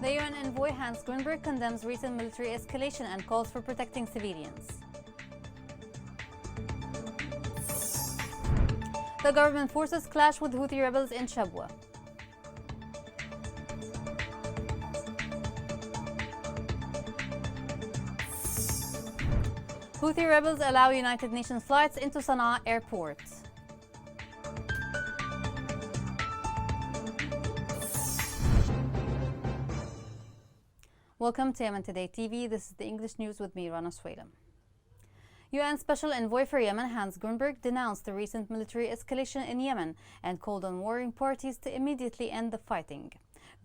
The UN envoy Hans Grunberg condemns recent military escalation and calls for protecting civilians. The government forces clash with Houthi rebels in Shabwa. Houthi rebels allow United Nations flights into Sana'a airport. Welcome to Yemen Today TV. This is the English news with me, Rana Swalem. UN Special Envoy for Yemen Hans Grunberg denounced the recent military escalation in Yemen and called on warring parties to immediately end the fighting.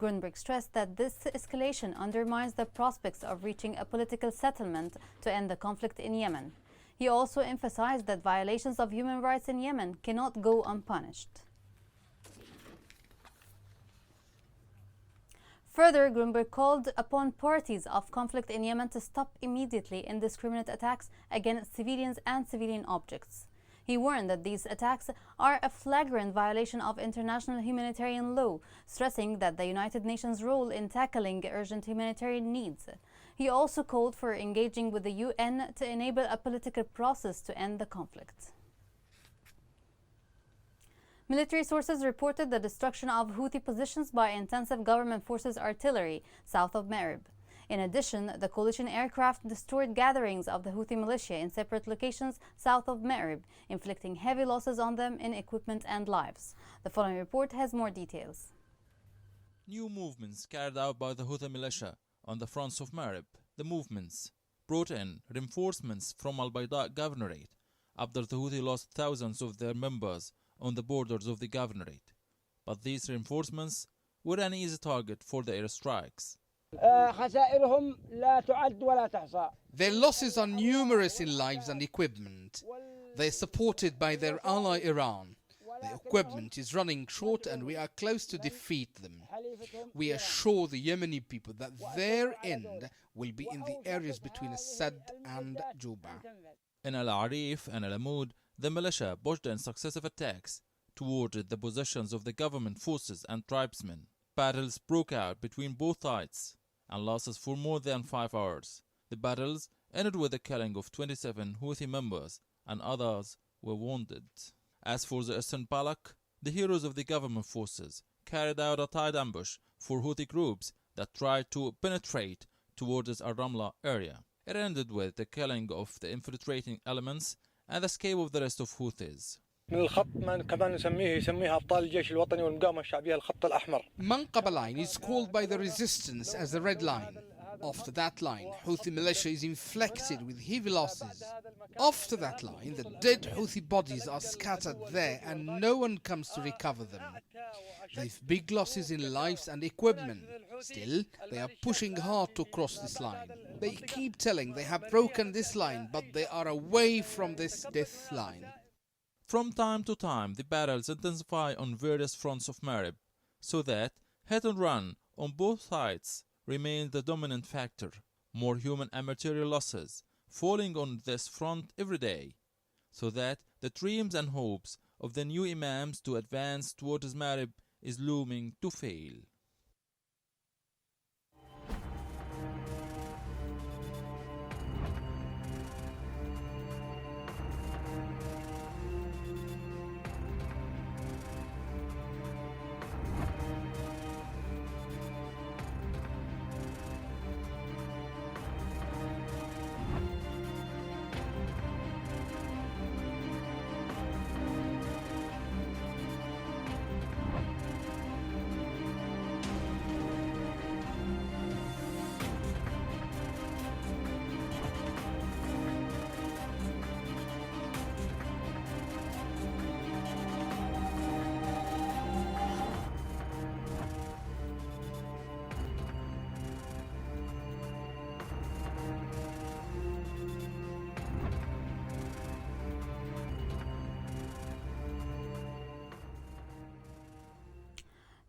Grunberg stressed that this escalation undermines the prospects of reaching a political settlement to end the conflict in Yemen. He also emphasized that violations of human rights in Yemen cannot go unpunished. Further, Grunberg called upon parties of conflict in Yemen to stop immediately indiscriminate attacks against civilians and civilian objects. He warned that these attacks are a flagrant violation of international humanitarian law, stressing that the United Nations' role in tackling urgent humanitarian needs. He also called for engaging with the UN to enable a political process to end the conflict. Military sources reported the destruction of Houthi positions by intensive government forces artillery south of Ma'rib. In addition, the coalition aircraft destroyed gatherings of the Houthi militia in separate locations south of Ma'rib, inflicting heavy losses on them in equipment and lives. The following report has more details. New movements carried out by the Houthi militia on the fronts of Ma'rib. The movements brought in reinforcements from Al-Bayda Governorate after the Houthi lost thousands of their members on the borders of the governorate. But these reinforcements were an easy target for the airstrikes. Their losses are numerous in lives and equipment. They are supported by their ally Iran. The equipment is running short and we are close to defeat them. We assure the Yemeni people that their end will be in the areas between Assad and Juba. In Al-Arif and Al-Amud, the militia pushed in successive attacks toward the positions of the government forces and tribesmen. Battles broke out between both sides and lasted for more than 5 hours. The battles ended with the killing of 27 Houthi members and others were wounded. As for the Eastern Balak, the heroes of the government forces carried out a tight ambush for Houthi groups that tried to penetrate towards Al-Ramla area. It ended with the killing of the infiltrating elements and the escape of the rest of Houthis. Manqaba line is called by the resistance as the red line. After that line, Houthi militia is inflicted with heavy losses. After that line, the dead Houthi bodies are scattered there and no one comes to recover them. They've big losses in lives and equipment. Still, they are pushing hard to cross this line. They keep telling they have broken this line, but they are away from this death line. From time to time, the battles intensify on various fronts of Ma'rib, so that hit and run on both sides remain the dominant factor. More human and material losses falling on this front every day, so that the dreams and hopes of the new imams to advance towards Ma'rib is looming to fail.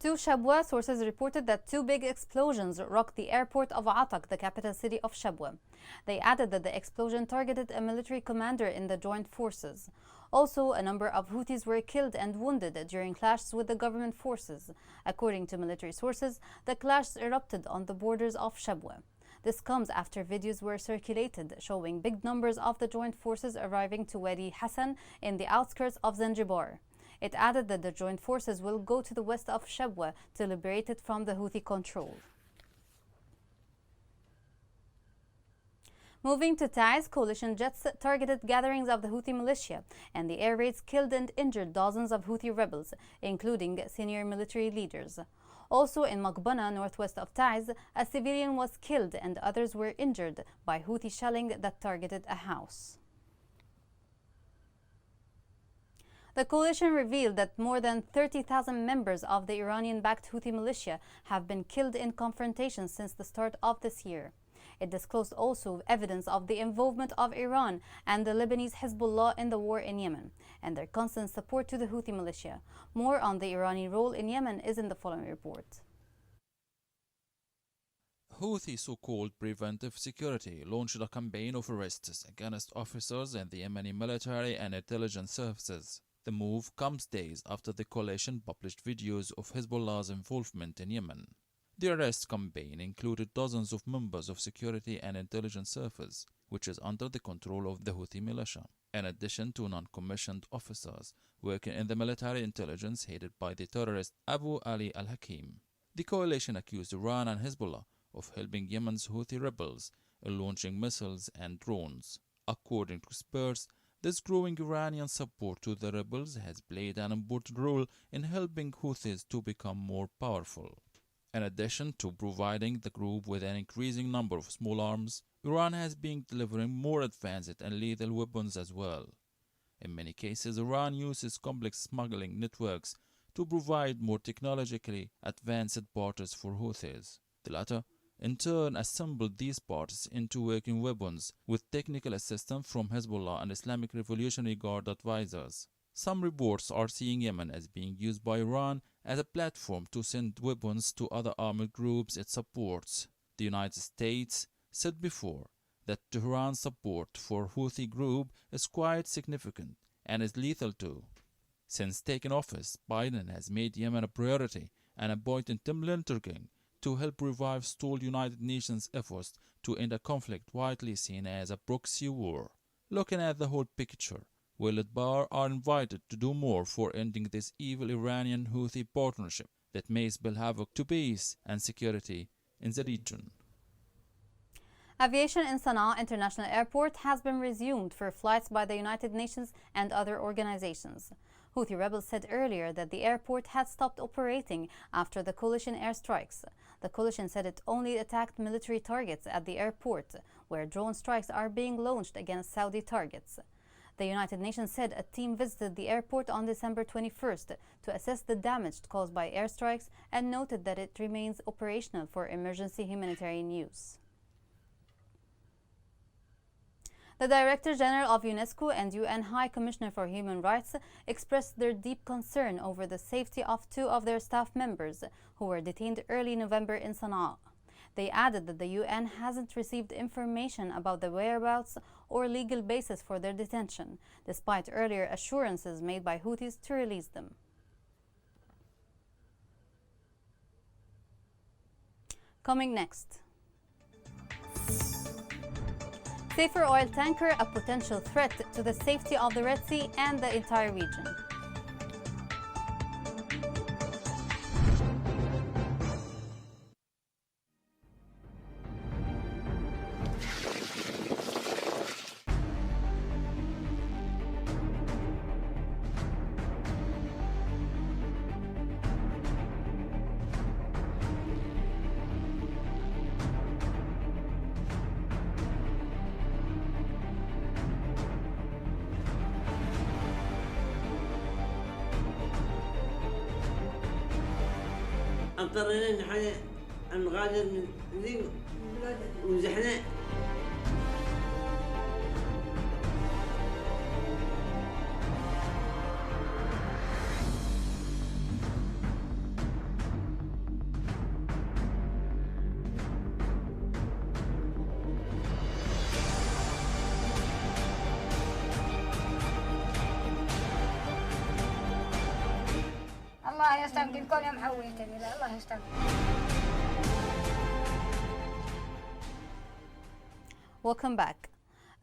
Two Shabwa sources reported that two big explosions rocked the airport of Atak, the capital city of Shabwa. They added that the explosion targeted a military commander in the joint forces. Also, a number of Houthis were killed and wounded during clashes with the government forces. According to military sources, the clashes erupted on the borders of Shabwa. This comes after videos were circulated showing big numbers of the joint forces arriving to Wadi Hassan in the outskirts of Zanzibar. It added that the joint forces will go to the west of Shabwa to liberate it from the Houthi control. Moving to Taiz, coalition jets targeted gatherings of the Houthi militia, and the air raids killed and injured dozens of Houthi rebels, including senior military leaders. Also in Maqbana, northwest of Taiz, a civilian was killed and others were injured by Houthi shelling that targeted a house. The coalition revealed that more than 30,000 members of the Iranian-backed Houthi militia have been killed in confrontations since the start of this year. It disclosed also evidence of the involvement of Iran and the Lebanese Hezbollah in the war in Yemen, and their constant support to the Houthi militia. More on the Iranian role in Yemen is in the following report. Houthi so-called preventive security launched a campaign of arrests against officers in the Yemeni military and intelligence services. The move comes days after the coalition published videos of Hezbollah's involvement in Yemen. The arrest campaign included dozens of members of security and intelligence service, which is under the control of the Houthi militia, in addition to non-commissioned officers working in the military intelligence headed by the terrorist Abu Ali al-Hakim. The coalition accused Iran and Hezbollah of helping Yemen's Houthi rebels in launching missiles and drones. According to experts, this growing Iranian support to the rebels has played an important role in helping Houthis to become more powerful. In addition to providing the group with an increasing number of small arms, Iran has been delivering more advanced and lethal weapons as well. In many cases, Iran uses complex smuggling networks to provide more technologically advanced parts for Houthis. The latter, in turn, assembled these parts into working weapons with technical assistance from Hezbollah and Islamic Revolutionary Guard advisors. Some reports are seeing Yemen as being used by Iran as a platform to send weapons to other armed groups it supports. The United States said before that Tehran's support for Houthi group is quite significant and is lethal too. Since taking office, Biden has made Yemen a priority and appointed Tim Linterking to help revive stalled United Nations efforts to end a conflict widely seen as a proxy war. Looking at the whole picture, Will Atbar are invited to do more for ending this evil Iranian-Houthi partnership that may spell havoc to peace and security in the region. Aviation in Sana'a International Airport has been resumed for flights by the United Nations and other organizations. Houthi rebels said earlier that the airport had stopped operating after the coalition airstrikes. The coalition said it only attacked military targets at the airport, where drone strikes are being launched against Saudi targets. The United Nations said a team visited the airport on December 21st to assess the damage caused by airstrikes and noted that it remains operational for emergency humanitarian use. The Director General of UNESCO and UN High Commissioner for Human Rights expressed their deep concern over the safety of two of their staff members who were detained early November in Sana'a. They added that the UN hasn't received information about the whereabouts or legal basis for their detention, despite earlier assurances made by Houthis to release them. Coming next. Safer oil tanker, a potential threat to the safety of the Red Sea and the entire region. اضطرينا نحن نغادر من ذي وزحنا. الله يستنقلكم يا محويتني لا الله يستنقل. Welcome back.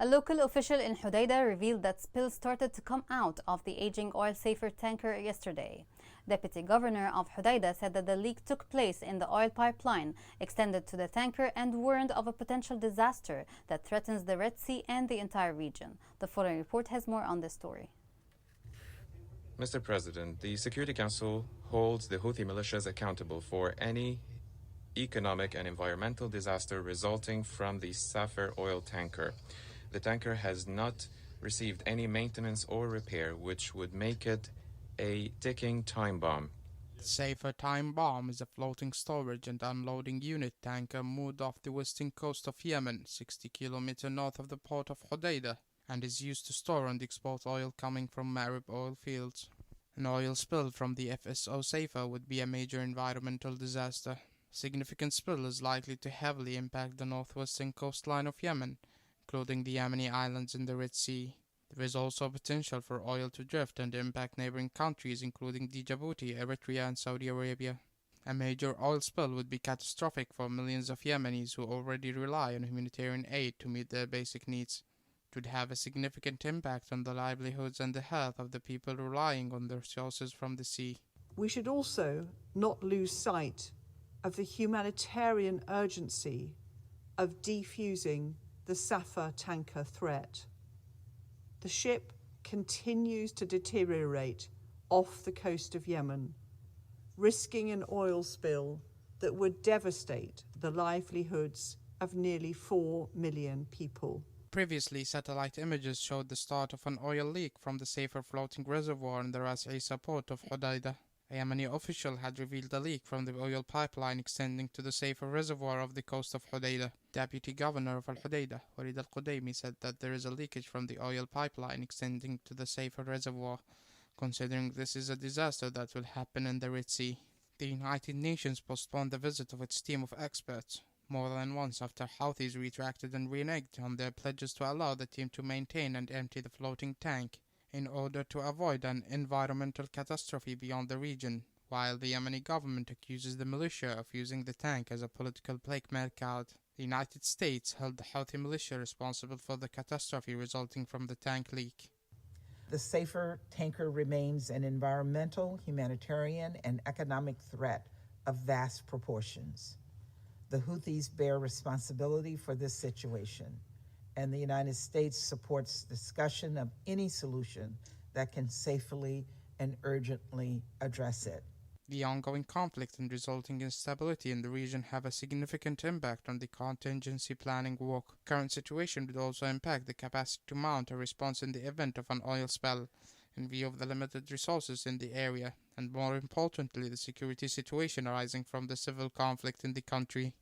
A local official in Hodeidah revealed that spills started to come out of the aging oil safer tanker yesterday. Deputy Governor of Hodeidah said that the leak took place in the oil pipeline extended to the tanker and warned of a potential disaster that threatens the Red Sea and the entire region. The following report has more on this story. Mr. President, the Security Council holds the Houthi militias accountable for any economic and environmental disaster resulting from the Safar oil tanker. The tanker has not received any maintenance or repair, which would make it a ticking time bomb. The Safar time bomb is a floating storage and unloading unit tanker moored off the western coast of Yemen, 60 kilometers north of the port of Hodeidah, and is used to store and export oil coming from Marib oil fields. An oil spill from the FSO Safar would be a major environmental disaster. Significant spill is likely to heavily impact the northwestern coastline of Yemen, including the Yemeni islands in the Red Sea. There is also potential for oil to drift and impact neighboring countries including Djibouti, Eritrea and Saudi Arabia. A major oil spill would be catastrophic for millions of Yemenis who already rely on humanitarian aid to meet their basic needs. It would have a significant impact on the livelihoods and the health of the people relying on the resources from the sea. We should also not lose sight of the humanitarian urgency of defusing the Safar tanker threat. The ship continues to deteriorate off the coast of Yemen, risking an oil spill that would devastate the livelihoods of nearly 4 million people. Previously, satellite images showed the start of an oil leak from the Safar floating reservoir in the Ras Isa port of Hodeidah. A Yemeni official had revealed a leak from the oil pipeline extending to the Safar reservoir of the coast of Hodeidah. Deputy Governor of Al-Hodeidah, Walid Al-Qudaymi, said that there is a leakage from the oil pipeline extending to the Safar reservoir, considering this is a disaster that will happen in the Red Sea. The United Nations postponed the visit of its team of experts more than once after Houthis retracted and reneged on their pledges to allow the team to maintain and empty the floating tank in order to avoid an environmental catastrophe beyond the region, while the Yemeni government accuses the militia of using the tank as a political blackmail card. The United States held the Houthi militia responsible for the catastrophe resulting from the tank leak. The Safar tanker remains an environmental, humanitarian, and economic threat of vast proportions. The Houthis bear responsibility for this situation, and the United States supports discussion of any solution that can safely and urgently address it. The ongoing conflict and resulting instability in the region have a significant impact on the contingency planning work. Current situation would also impact the capacity to mount a response in the event of an oil spill, in view of the limited resources in the area, and more importantly, the security situation arising from the civil conflict in the country.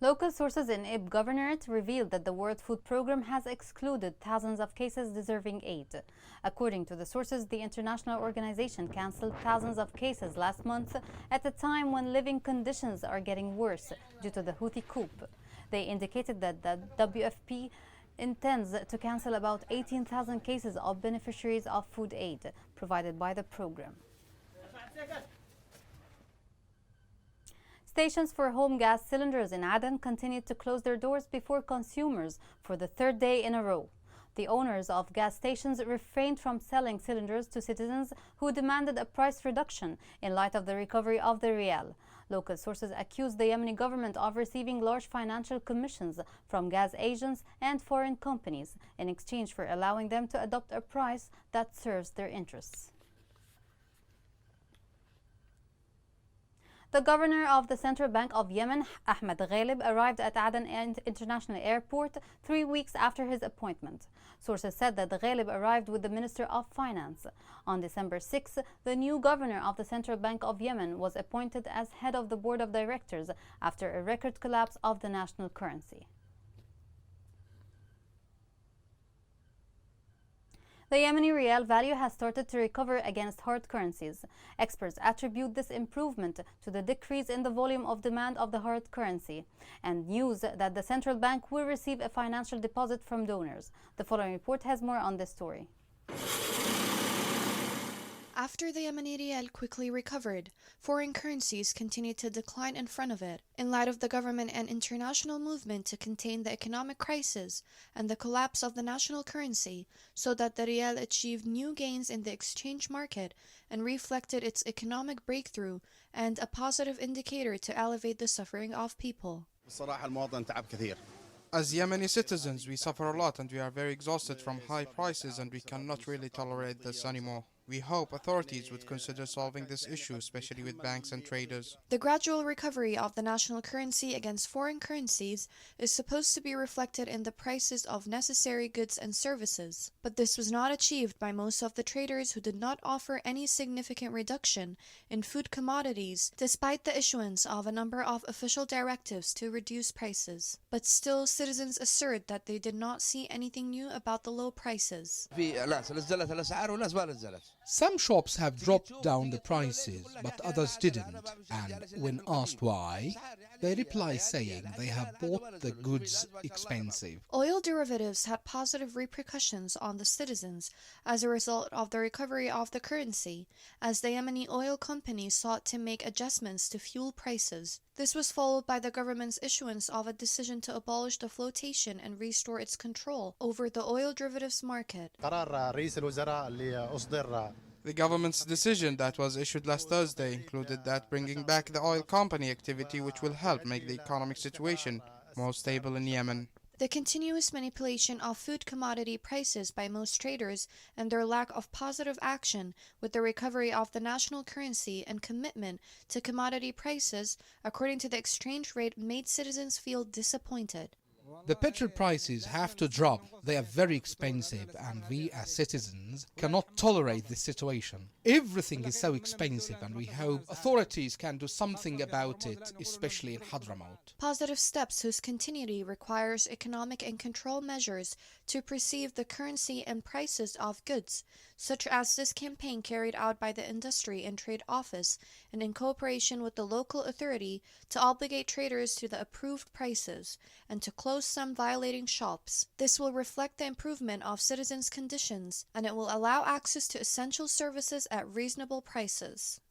Local sources in Ibb Governorate revealed that the World Food Programme has excluded thousands of cases deserving aid. According to the sources, the international organization cancelled thousands of cases last month at a time when living conditions are getting worse due to the Houthi coup. They indicated that the WFP intends to cancel about 18,000 cases of beneficiaries of food aid provided by the program. Stations for home gas cylinders in Aden continued to close their doors before consumers for the third day in a row. The owners of gas stations refrained from selling cylinders to citizens who demanded a price reduction in light of the recovery of the rial. Local sources accused the Yemeni government of receiving large financial commissions from gas agents and foreign companies in exchange for allowing them to adopt a price that serves their interests. The governor of the Central Bank of Yemen, Ahmed Ghalib, arrived at Aden International Airport 3 weeks after his appointment. Sources said that Ghalib arrived with the Minister of Finance. On December 6, the new governor of the Central Bank of Yemen was appointed as head of the board of directors after a record collapse of the national currency. The Yemeni rial value has started to recover against hard currencies. Experts attribute this improvement to the decrease in the volume of demand of the hard currency and news that the central bank will receive a financial deposit from donors. The following report has more on this story. After the Yemeni rial quickly recovered, foreign currencies continued to decline in front of it. In light of the government and international movement to contain the economic crisis and the collapse of the national currency, so that the rial achieved new gains in the exchange market and reflected its economic breakthrough and a positive indicator to elevate the suffering of people. As Yemeni citizens, we suffer a lot and we are very exhausted from high prices and we cannot really tolerate this anymore. We hope authorities would consider solving this issue, especially with banks and traders. The gradual recovery of the national currency against foreign currencies is supposed to be reflected in the prices of necessary goods and services. But this was not achieved by most of the traders, who did not offer any significant reduction in food commodities, despite the issuance of a number of official directives to reduce prices. But still, citizens assert that they did not see anything new about the low prices. Some shops have dropped down the prices, but others didn't. And when asked why, they reply saying they have bought the goods expensive. Oil derivatives had positive repercussions on the citizens as a result of the recovery of the currency, as the Yemeni oil companies sought to make adjustments to fuel prices. This was followed by the government's issuance of a decision to abolish the flotation and restore its control over the oil derivatives market. The government's decision that was issued last Thursday included that bringing back the oil company activity, which will help make the economic situation more stable in Yemen. The continuous manipulation of food commodity prices by most traders and their lack of positive action with the recovery of the national currency and commitment to commodity prices according to the exchange rate made citizens feel disappointed. The petrol prices have to drop. They are very expensive and we as citizens cannot tolerate this situation. Everything is so expensive and we hope authorities can do something about it, especially in Hadramaut. Positive steps whose continuity requires economic and control measures to perceive the currency and prices of goods, such as this campaign carried out by the Industry and Trade Office and in cooperation with the local authority to obligate traders to the approved prices and to close some violating shops. This will reflect the improvement of citizens' conditions and it will allow access to essential services at reasonable prices.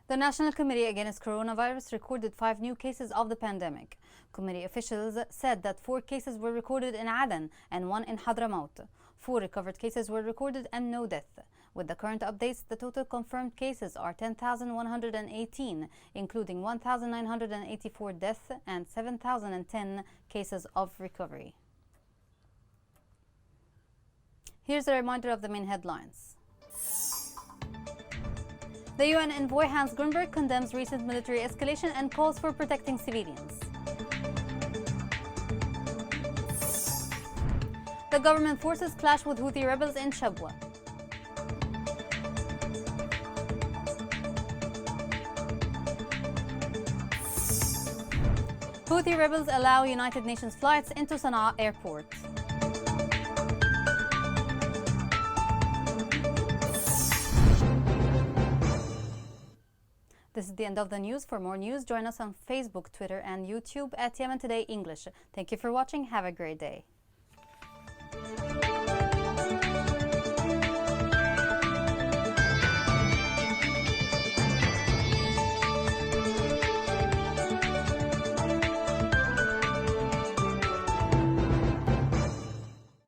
The National Committee Against Coronavirus recorded 5 new cases of the pandemic. Committee officials said that 4 cases were recorded in Aden and 1 in Hadramaut. 4 recovered cases were recorded and no death. With the current updates, the total confirmed cases are 10,118, including 1,984 deaths and 7,010 cases of recovery. Here's a reminder of the main headlines. The UN envoy Hans Grunberg condemns recent military escalation and calls for protecting civilians. The government forces clash with Houthi rebels in Shabwa. Houthi rebels allow United Nations flights into Sana'a airport. This is the end of the news. For more news, join us on Facebook, Twitter, and YouTube at Yemen Today English. Thank you for watching. Have a great day.